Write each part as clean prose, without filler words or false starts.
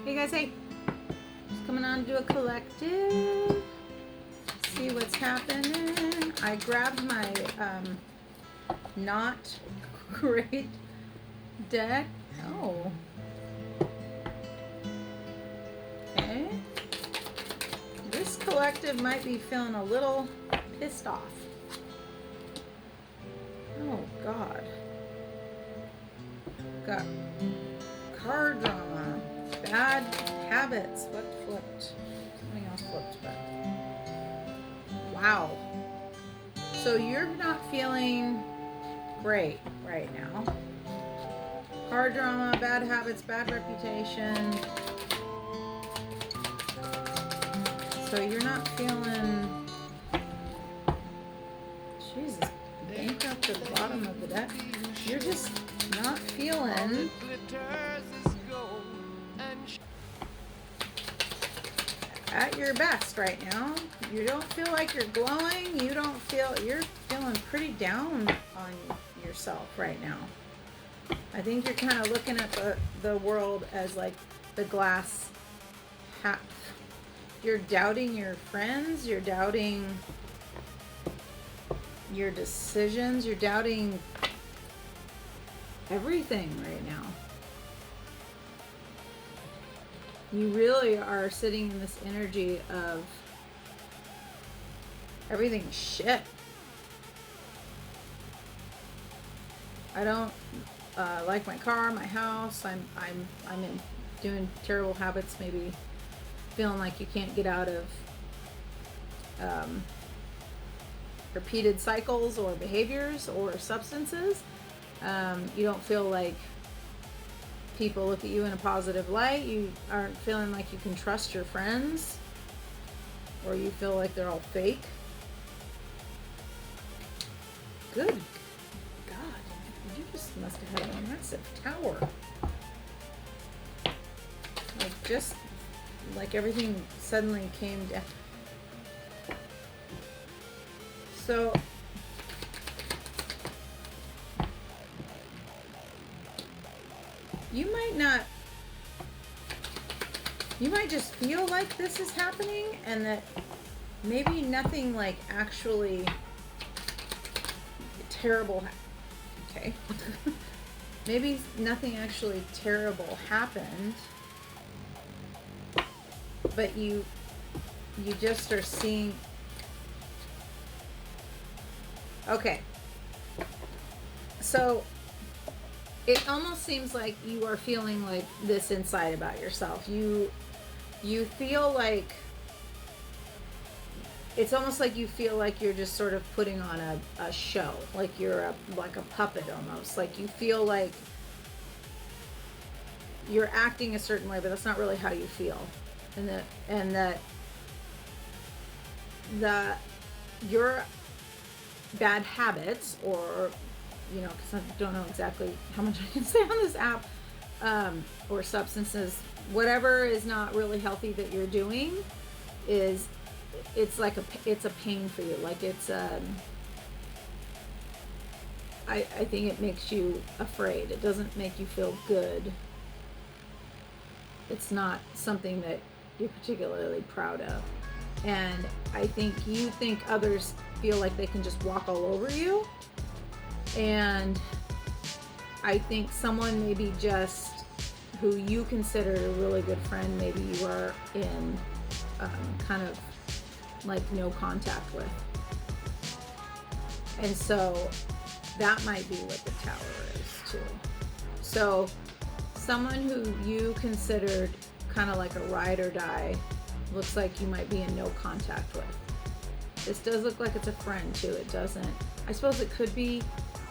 Hey guys, hey. Just coming on to do a collective. See what's happening. I grabbed my not great deck. Oh. Okay. This collective might be feeling a little pissed off. Oh God. Got card drama. Bad habits. What flipped? Something else flipped, but wow. So you're not feeling great right now. Card drama, bad habits, bad reputation. So you're not feeling. Jesus, bankrupt at the bottom of the deck. You're just not feeling at your best right now. You don't feel like you're glowing. You're feeling pretty down on yourself right now. I think you're kind of looking at the world as like the glass half. You're doubting your friends. You're doubting your decisions. You're doubting everything right now. You really are sitting in this energy of everything's shit. I don't like my car, my house. I'm in doing terrible habits. Maybe feeling like you can't get out of repeated cycles or behaviors or substances. You don't feel like people look at you in a positive light. You aren't feeling like you can trust your friends, or you feel like they're all fake. Good God, you just must have had a massive tower. Like just like everything suddenly came down. So you might just feel like this is happening, and that maybe nothing like actually terrible okay maybe nothing actually terrible happened, but you just are seeing. Okay, so it almost seems like you are feeling like this inside about yourself. You feel like it's almost like you feel like you're just sort of putting on a show, like you're like a puppet almost. Like you feel like you're acting a certain way, but that's not really how you feel, and that your bad habits, or because I don't know exactly how much I can say on this app, or substances, whatever is not really healthy that you're doing, it's a pain for you. Like it's I think it makes you afraid. It doesn't make you feel good. It's not something that you're particularly proud of. And I think you think others feel like they can just walk all over you. And I think someone maybe just who you consider a really good friend, maybe you are in kind of like no contact with. And so that might be what the tower is too. So someone who you considered kind of like a ride or die looks like you might be in no contact with. This does look like it's a friend too. It doesn't, I suppose it could be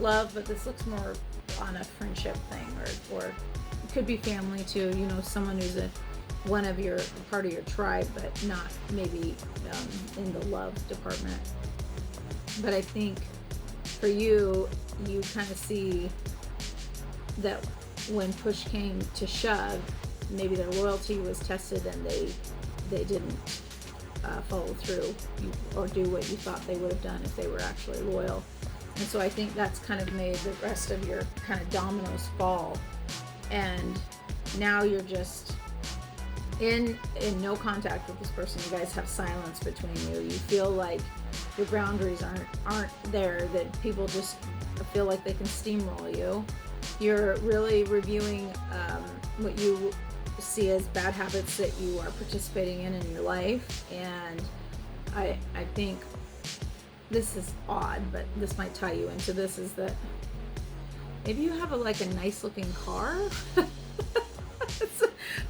love, but this looks more on a friendship thing, or it could be family too. Someone who's part of your tribe, but not maybe in the love department. But I think for you kind of see that when push came to shove, maybe their loyalty was tested and they didn't follow through or do what you thought they would have done if they were actually loyal. And so I think that's kind of made the rest of your kind of dominoes fall. And now you're just in no contact with this person. You guys have silence between you. You feel like your boundaries aren't there, that people just feel like they can steamroll you. You're really reviewing what you see as bad habits that you are participating in your life. And I think this is odd, but this might tie you into this, is that maybe you have like a nice looking car.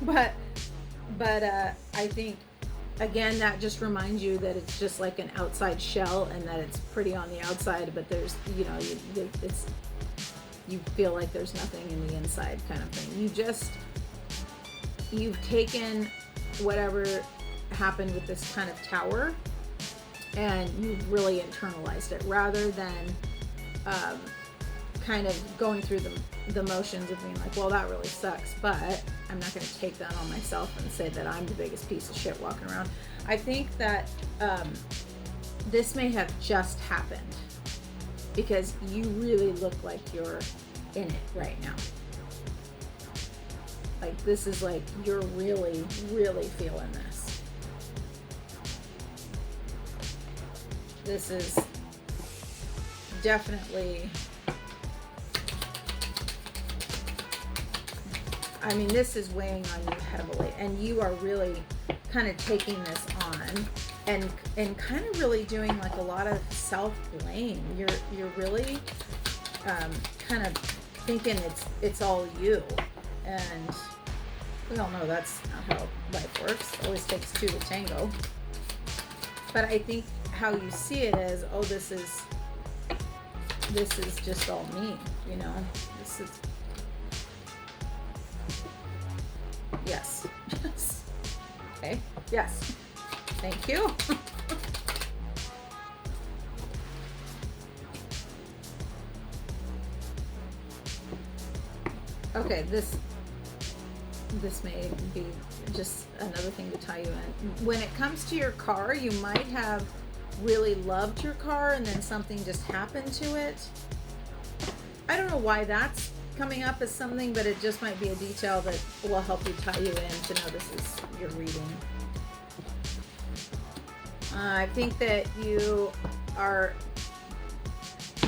but I think, again, that just reminds you that it's just like an outside shell, and that it's pretty on the outside, but there's, you feel like there's nothing in the inside, kind of thing. You've taken whatever happened with this kind of tower, and you've really internalized it, rather than kind of going through the motions of being like, well, that really sucks, but I'm not going to take that on myself and say that I'm the biggest piece of shit walking around. I think that this may have just happened because you really look like you're in it right now. Like, this is like, you're really, really feeling this. This is definitely, I mean, this is weighing on you heavily, and you are really kind of taking this on and kind of really doing like a lot of self-blame. You're really kind of thinking it's all you, and we all know that's not how life works. It always takes two to tango. But I think how you see it is, oh, this is just all me, you know? This is, yes. Okay, yes. Thank you. Okay, this may be just another thing to tie you in. When it comes to your car, you might have really loved your car and then something just happened to it. I don't know why that's coming up as something, but it just might be a detail that will help you tie you in to know this is your reading. I think that you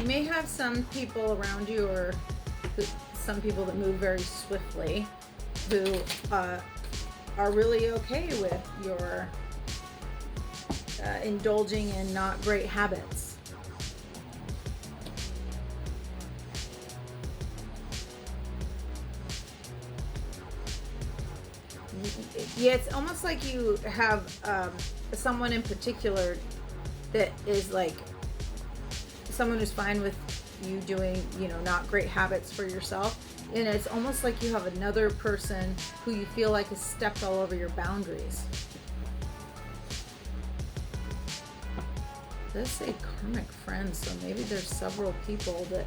may have some people around you, or some people that move very swiftly, who are really okay with your indulging in not great habits. Yeah, it's almost like you have someone in particular that is like someone who's fine with you doing, not great habits for yourself. And it's almost like you have another person who you feel like has stepped all over your boundaries. It does say karmic friends, so maybe there's several people that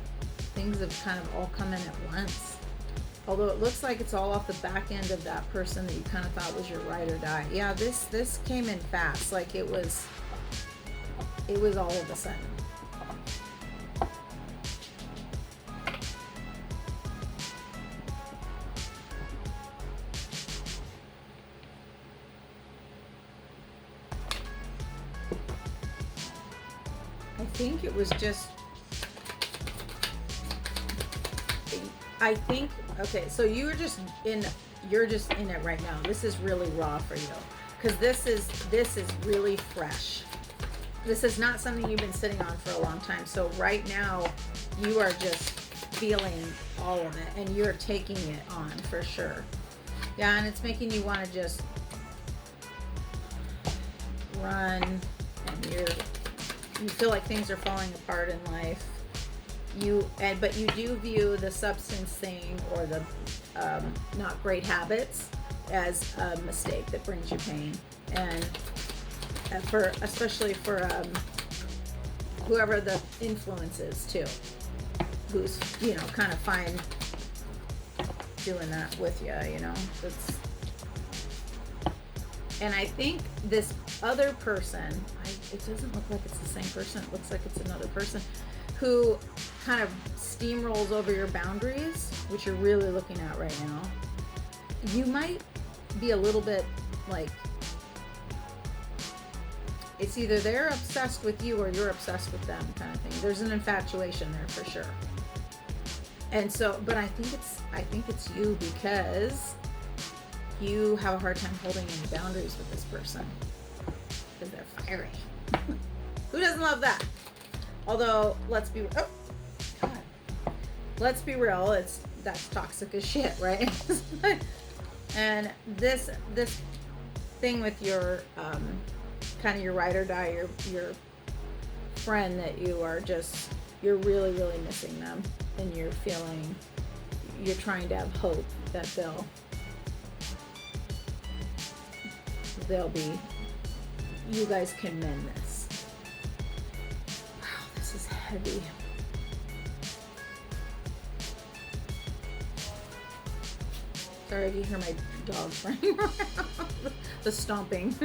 things have kind of all come in at once. Although it looks like it's all off the back end of that person that you kind of thought was your ride or die. Yeah, this came in fast. Like it was all of a sudden. I think it was just, okay, so you're just in it right now. This is really raw for you, because this is really fresh. This is not something you've been sitting on for a long time. So right now you are just feeling all of it, and you're taking it on for sure. Yeah, and it's making you want to just run, and you feel like things are falling apart in life. But you do view the substance thing, or the not great habits, as a mistake that brings you pain. And especially for whoever the influence is too, who's kind of fine doing that with you. And I think this other person, it doesn't look like it's the same person. It looks like it's another person who kind of steamrolls over your boundaries, which you're really looking at right now. You might be a little bit like, it's either they're obsessed with you or you're obsessed with them, kind of thing. There's an infatuation there for sure. And so, but I think it's you, because you have a hard time holding any boundaries with this person because they're fiery. Who doesn't love that? Although, let's be real, that's toxic as shit, right? And this thing with your kind of your ride or die, your friend that you're really, really missing them, and you're trying to have hope that you guys can mend this. Wow, this is heavy. Sorry if you hear my dogs running around. The stomping.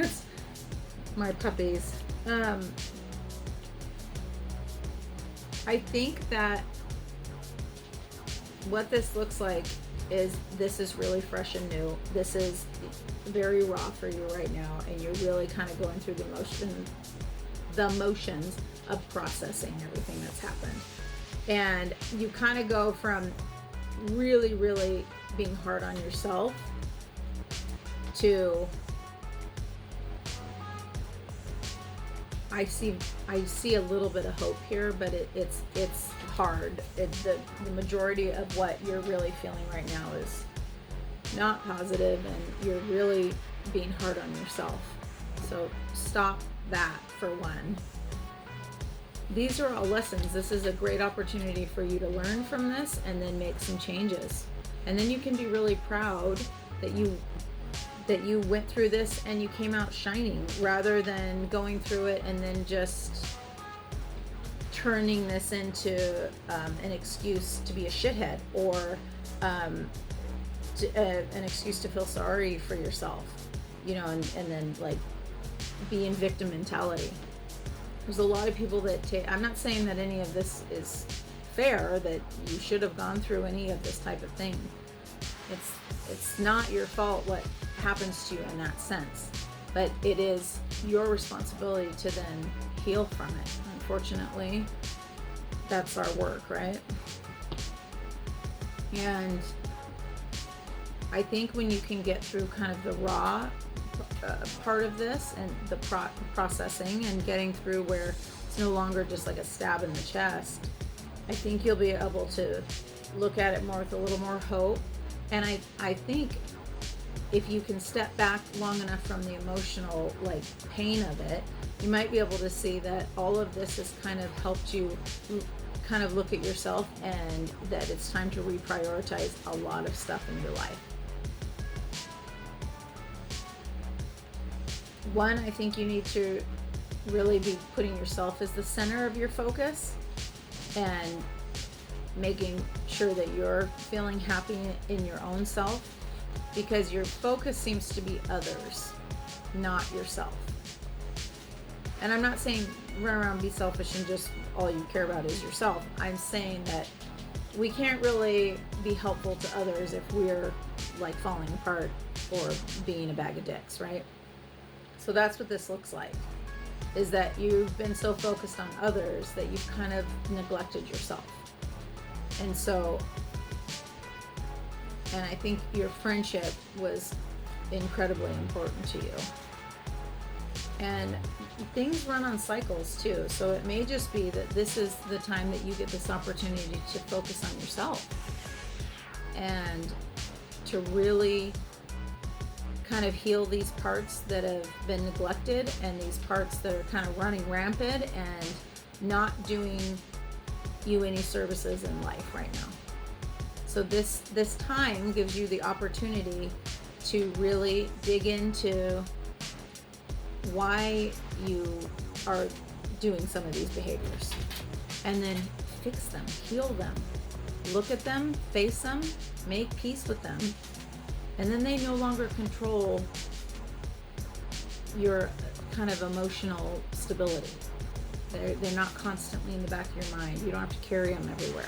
My puppies. I think that what this looks like is this is really fresh and new. This is very raw for you right now, and you're really kind of going through the motions of processing everything that's happened. And you kind of go from really, really being hard on yourself to I see a little bit of hope here, but it's hard. The majority of what you're really feeling right now is not positive, and you're really being hard on yourself. So stop that, for one. These are all lessons. This is a great opportunity for you to learn from this and then make some changes. And then you can be really proud that you went through this and you came out shining, rather than going through it and then just turning this into an excuse to be a shithead, or an excuse to feel sorry for yourself, and then like be in victim mentality. There's a lot of people that I'm not saying that any of this is fair, that you should have gone through any of this type of thing. It's not your fault what happens to you in that sense, but it is your responsibility to then heal from it. Unfortunately, that's our work, right? And I think when you can get through kind of the raw part of this and the processing and getting through where it's no longer just like a stab in the chest, I think you'll be able to look at it more with a little more hope. And I think if you can step back long enough from the emotional pain of it, you might be able to see that all of this has kind of helped you kind of look at yourself, and that it's time to reprioritize a lot of stuff in your life. One, I think you need to really be putting yourself as the center of your focus and making sure that you're feeling happy in your own self, because your focus seems to be others, not yourself. And I'm not saying run around and be selfish and just all you care about is yourself. I'm saying that we can't really be helpful to others if we're falling apart or being a bag of dicks, right? So that's what this looks like, is that you've been so focused on others that you've kind of neglected yourself. And I think your friendship was incredibly important to you. And things run on cycles too. So it may just be that this is the time that you get this opportunity to focus on yourself and to really kind of heal these parts that have been neglected, and these parts that are kind of running rampant and not doing you any services in life right now. So this time gives you the opportunity to really dig into why you are doing some of these behaviors, and then fix them, heal them, look at them, face them, make peace with them, and then they no longer control your kind of emotional stability. They're not constantly in the back of your mind. You don't have to carry them everywhere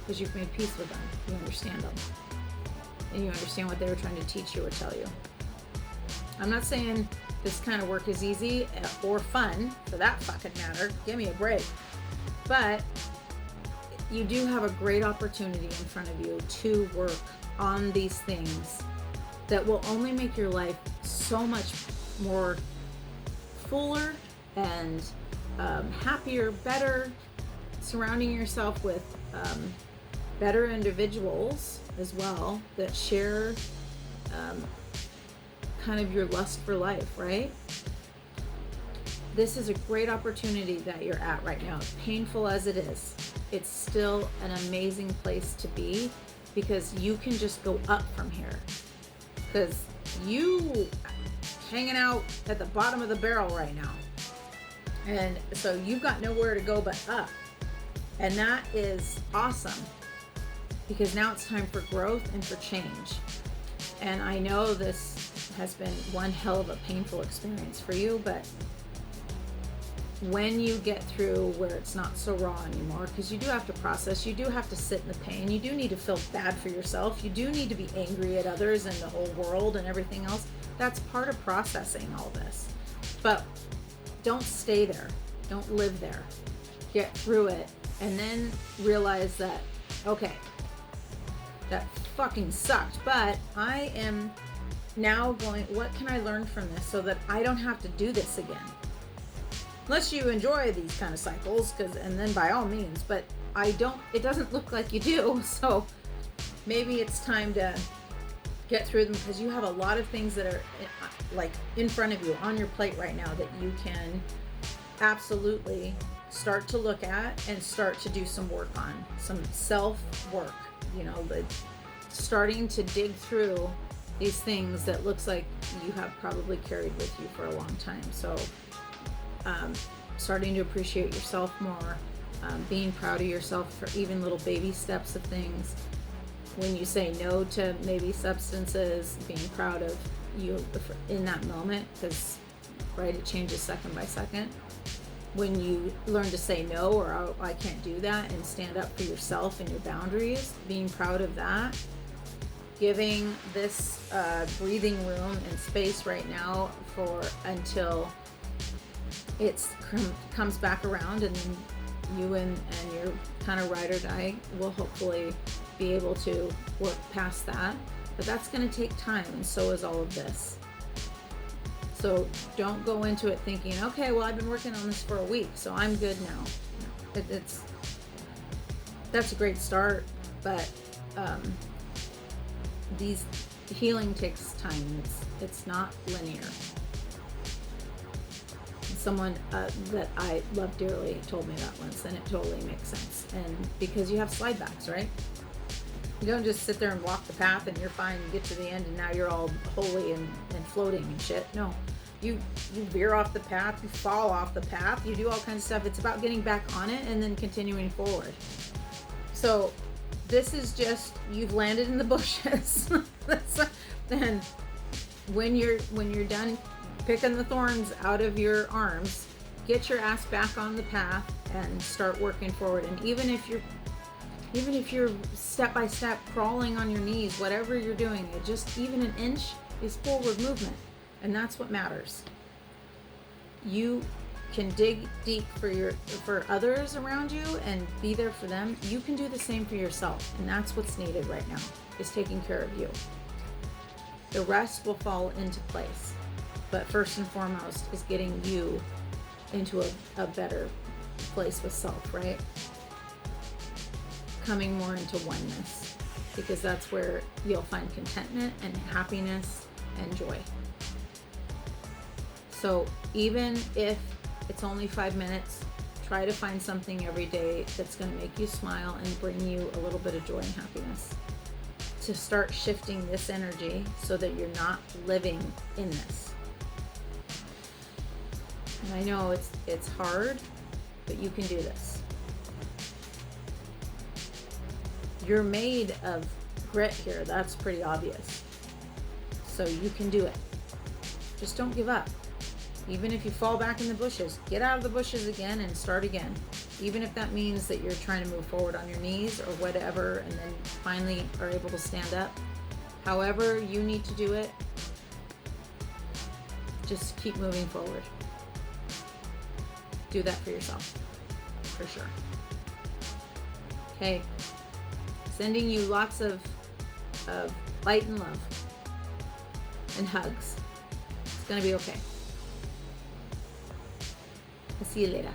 because you've made peace with them. You understand them. And you understand what they were trying to teach you or tell you. I'm not saying this kind of work is easy or fun, for that fucking matter. Give me a break. But you do have a great opportunity in front of you to work on these things that will only make your life so much more fuller and happier, better, surrounding yourself with better individuals as well that share kind of your lust for life, right? This is a great opportunity that you're at right now. Painful as it is, it's still an amazing place to be, because you can just go up from here. Because you hanging out at the bottom of the barrel right now. And so you've got nowhere to go but up. And that is awesome, because now it's time for growth and for change. And I know this has been one hell of a painful experience for you, but when you get through where it's not so raw anymore, because you do have to process, you do have to sit in the pain, you do need to feel bad for yourself, you do need to be angry at others and the whole world and everything else. That's part of processing all this. But don't stay there. Don't live there. Get through it and then realize that, okay, that fucking sucked, but I am now going, what can I learn from this so that I don't have to do this again? Unless you enjoy these kind of cycles, and then by all means, but it doesn't look like you do. So maybe it's time to get through them, because you have a lot of things that are like in front of you on your plate right now that you can absolutely start to look at and start to do some work on, some self work, starting to dig through these things that looks like you have probably carried with you for a long time. So starting to appreciate yourself more, being proud of yourself for even little baby steps of things. When you say no to maybe substances, being proud of you in that moment, because right, it changes second by second. When you learn to say no, or oh, I can't do that, and stand up for yourself and your boundaries, being proud of that. Giving this breathing room and space right now until it comes back around, and then you and your kind of ride or die will hopefully be able to work past that. But that's going to take time, and so is all of this. So don't go into it thinking, okay, well, I've been working on this for a week, so I'm good now. No, that's a great start, but these healing takes time. It's not linear. Someone that I love dearly told me that once, and it totally makes sense. And because you have slide backs, right? You don't just sit there and walk the path and you're fine, you get to the end and now you're all holy and floating and shit. No, you veer off the path, you fall off the path, you do all kinds of stuff. It's about getting back on it and then continuing forward. So this is just, you've landed in the bushes. Then when you're done picking the thorns out of your arms, get your ass back on the path and start working forward. And even if you're step by step crawling on your knees, whatever you're doing, even an inch is forward movement, and that's what matters. You can dig deep for others around you and be there for them. You can do the same for yourself, and that's what's needed right now, is taking care of you. The rest will fall into place, but first and foremost is getting you into a better place with self, right? Coming more into oneness, because that's where you'll find contentment and happiness and joy. So even if it's only 5 minutes, try to find something every day that's going to make you smile and bring you a little bit of joy and happiness, to start shifting this energy so that you're not living in this. And I know it's hard, but you can do this. You're made of grit here. That's pretty obvious. So you can do it. Just don't give up. Even if you fall back in the bushes, get out of the bushes again and start again. Even if that means that you're trying to move forward on your knees or whatever, and then finally are able to stand up. However you need to do it, just keep moving forward. Do that for yourself, for sure. Okay, sending you lots of light and love and hugs. It's gonna be okay. I'll see you later.